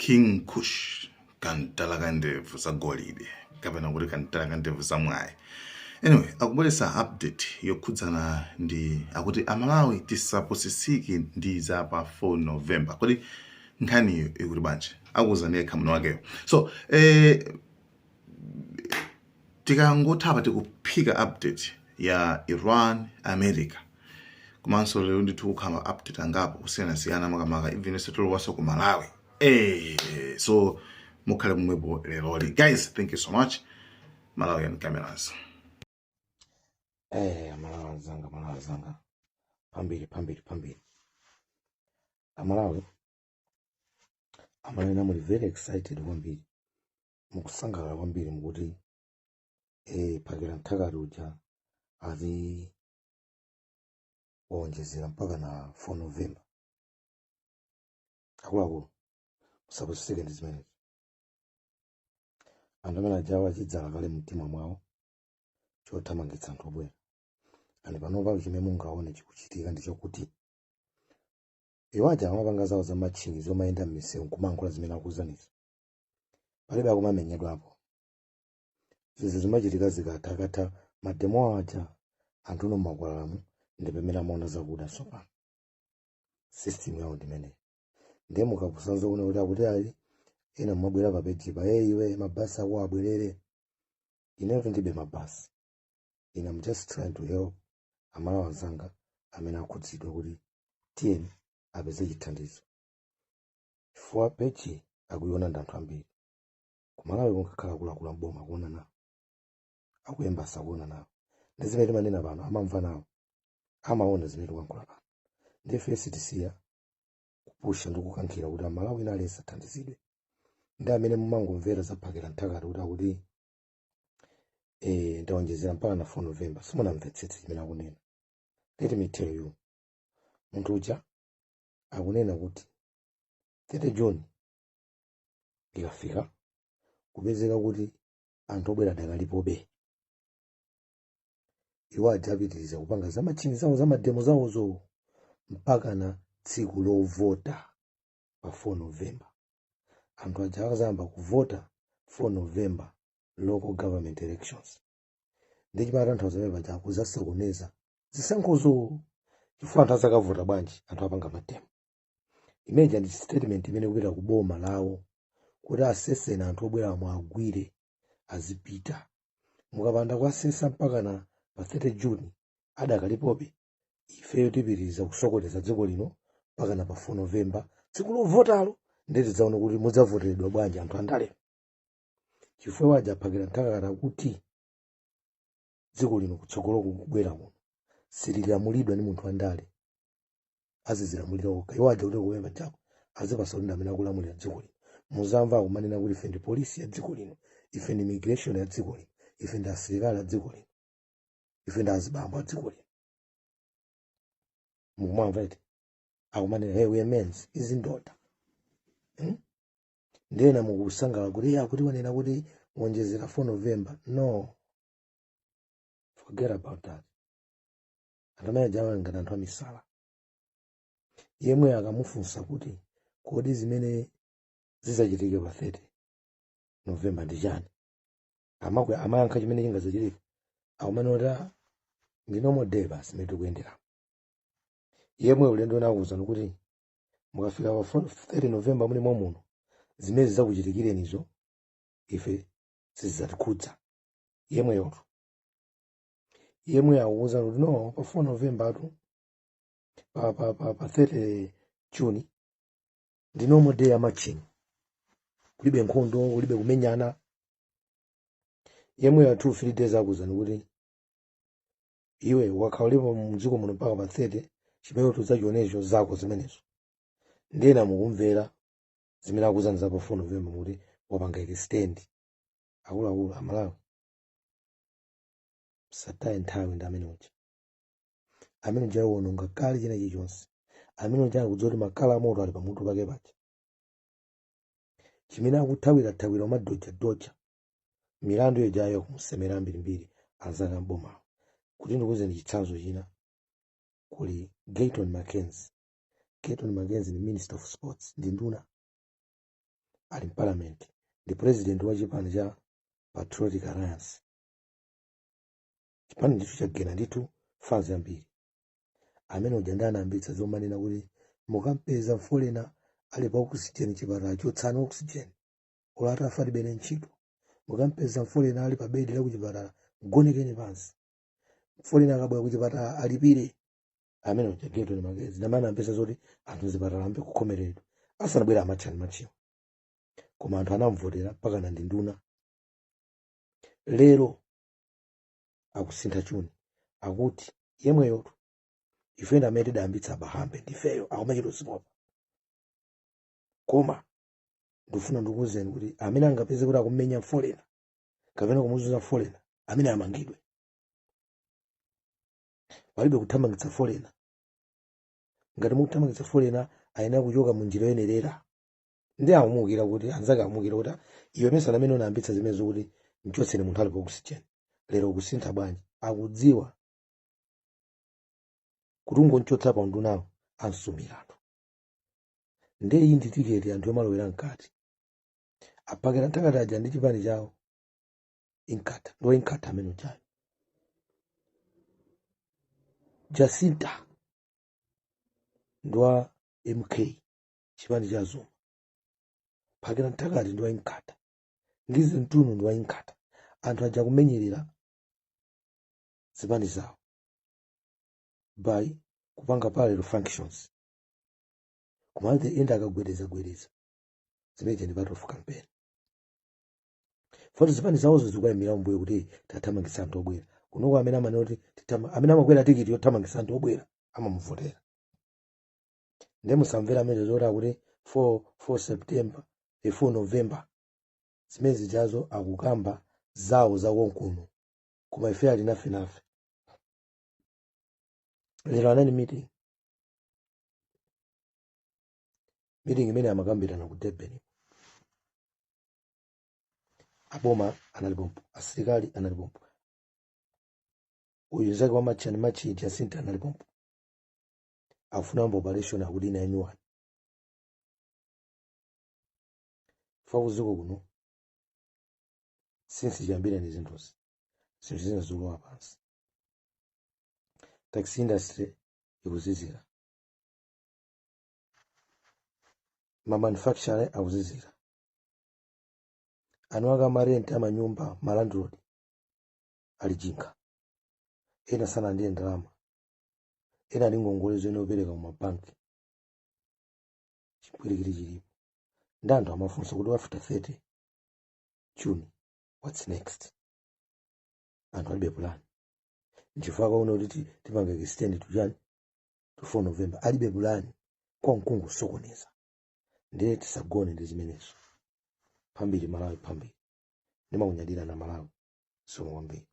King Kush kantala kandevu sagolide kapena kuti kantala kandevu samwayi. Anyway, akubweresa update yokhudzana ndi akuti amalawi tisaposeseke ndi za pa 4 November. Kodi nkhaniyo ikuti bwanji akuwuzani yekha muno wakeyo. So tikangotha tikuphika update ya Iran America komanso lero ndithu kukhala update angapo kusiyanasiyana makamaka even setolowaso ku Malawi. So mukhale mumwepo leroli. Guys, thank you so much. Malawian cameras. Malawi zanga. Pambiri. Amalawi muli very excited kwambiri. Mukusangalala kwambiri mukuti phakira nthakati uja azi wonjezera mpaka na 4 November. Akuluakulu musaposeseke ndi zimenezi. Anthu amene ajawa achidzala kale mtima mwawo chothamangitsa anthu obwera. Ani panopa chimene mungaone chikuchitika ndi chokuti iwo aja amapanga zawo za matchingi zomayenda m'misewu kumankhula zimene akuwuzanizo. Palibe akumamenyedwapo. Zizo zimachitika zikatha mademo aja anthu no makwalalamu ndi pamene amaona zakuda sopano. System yawo ndimene. Ndiye mukapusanzo kuno kuti akuti ali ena mabwera papejipa iwe mabasi ako abwerere. Ineyo ndibe mabasi. I'm just trying to help amalawi zanga amene akhudzidwa kuti tiyeni apeze chithandizo. Chifukwa pechi akuiona ndi anthu ambiri. Kumalawi kunkakhala akuluakulu mboma kuona nawo. Akuyembasa kuona nawo. Ndi zimene timanena pano amamva nawo. Amaona zimene tikuyankhula pano. Ndi ifenso tisiya kupusha ndi kukankhira kuti amalawi aliyense athandizidwe. Ndi amene mumangomvera zaphakira nthakati kuti akuti ndawonjezera mpaka na 4 November. Simunamvetsetse chimene akunena. Let me tell you. Munthu uja akunena kuti 30 June ikafika kupezeka kuti anthu obwera dakalipobe. Iwo adapitiriza kupanga za matchingi zawo za mademo zawozo mpaka na tsiku lovota pa 4 November. Anthu aja akazamba kuvota 4 November local government elections. Ndi chimata anthu azamene paja akuzasokoneza zisankhozo chifukwa anthu azakavota bwanji anthu apanga matemo. Imeneja ndi statement imene kupita kuboma lawo kuti asesena anthu obwera mwagwire azipita. Mukapanda kuasesa mpaka na pa 30 June adakalipobe. Ifeyo tipitiriza kusokoneza dziko lino mpaka na pa 4 November tsiku lovotalo ndi tidzaona kuti mudzavoteredwa bwanji anthu andale. Chifukwa waja phakira nthakati kuti dziko lino kutsogolo kubwera kuno sililamulidwa ndi munthu andale. Azizilamulira okha. Iwo aja kuti kuwemba chako azipasa kuti amene akulamulira dziko lino. Muzamva akumanena kuti ife ndi polisi ya dziko lino, ife ndi immigration ya dziko lino, ife ndi asilikali ya dziko lino, ife ndi azibambo a dziko lino. Mukumamva iti akumanena hey we are men izindoda. Ndena mukusangala kuti akuti wanena kuti wonjezera 4 November. No. Forget about that. Atamaya jawa ngati anthu amisala. Yemwe akamufunsa kuti kodi zimene zizachitike pa 30 November ndi chani. Amayankha chimene chingazachitika. Akumanena ndi normal day basi mete kuyendera. Yemwe ulendo nakuwuzani kuti mukafika pa 30 November muli muno zimene zizakuchitikirenizo ife sizidzatikhudza. Yemwe akuwuzani kuti no pa 4 November atu pa 30 June ndi normal day ya matching. Kulibe nkhondo, kulibe kumenyana. Yemwe ya 2-3 days akuwuzani kuti iwe wakaulipo mdziko muno mpaka pa 30 chimene tudzachionezo zako zimenezo. Ndena mukumvera zimene akuwuzani za pa 4 November kuti wapanga extend. Akuluakulu amalawi sataye nthawi ndi amene uja. Amene uja wononga kale china chilichonse. Amene uja akudziwa kuti makala amoto ali pamutu pake paja. Chimene akuthawira umadoja. Milandu yojayo kumsemera mbirimbiri azaka mboma. Kuti ndikuwuzeni chitsanzo china kuli Gayton Mackenzie. Gayton Mackenzie ni Minister of Sports ndi nduna. ali parliament ndi president wa chipani cha Patriotic Alliance. Chipani ndicho chagena ndithu fans ambiri amene uja ndi anayambitsa zomanena kuti mukampeza foreigner ali pa oxygen chipatala chotsani oxygen ulata afati bene ntchito. Mukampeza foreigner ali pa bedi la kuchipatala gonekeni pansi. Foreigner akabwera kuchipatala alipire. Amene uja geto ni magezi namana ampeza zoti anthu zipatala ambe kukhomeredwa asanabwera amachani machiwo koma anthu anamvotera mpaka na ndi nduna. Lero akusintha chuni akuti yemweyotu ifenda amene tidayambitsa bahambe ndifeyo akumachito sipopa koma ndifuna ndikuwuzeni kuti amene angapeze kuti akumenya foreigner kapena kumuzunza foreigner amene amangidwe. Palibe kuthamangitsa foreigner. Ngati mukuthamangitsa foreigner ayenera kuchoka munjira yoyenerera. Ndi amumukira kuti anzake amukira kuti iwe mesana amene unayambitsa zimene zokuti mchotseni munthu ali pa oxygen. Lero kusintha bwanji akudziwa kuti ungonchotsa pa ndunawo ansumira. Nde iyi ndi tiketi anthu amalowera mkati apakira ntakati aja ndi chipani chawo inkata ndo inkata amene uchayo. Jacinta ndwa MK chipani cha Zuma pakira ntakati ndwa inkata ngize mtunu ndwa inkata anthu aja kumenyerera zipani zawo by kupanga parallel functions kumanze enda akagwedeza zimene ndi part of campaign. Foto zipani zawo zikuyimira mbuye kuti tathamangitsa anthu obwera kunoko amene amanoti amene amakwera tikiti yothamangitsa anthu obwera amamuvotera. Ndi musamvera amene zoti kuti 4 September 4 November zimene zijazo akukamba zawo zakonkuno koma ife ali nafe. Lero anani meeting imene amakambirana ku Durban. Aboma analipompo, asilikali analipompo. Uyu zake wa machi Jacinta analipompo. Afuna mambo operation akudina anyuwani. Fakuziko kuno. Since jambira ni zintosi. Since zina zuluwa pansi. Taxi industry ikuzizira. Manufacturer akuzizira. Anuaga marenti ama nyumba malandlord alijinga. Ena sana ndiye ndalama. Ena ndi ngongolezo inopereka mu mabanki. Chipwirikiti chilipo. Ndanthu amafunsa kuti after 30 June what's next? Anthu alibe plan. Nchifukwa uno kuti tipanga extend tujani to 4 November alibe plan kwa mkungu sokoneza. Ndiye tisagone ndi zimenezo. Pambiri Malawi pambiri. Nima kunyadira na Malawi. So mwambi.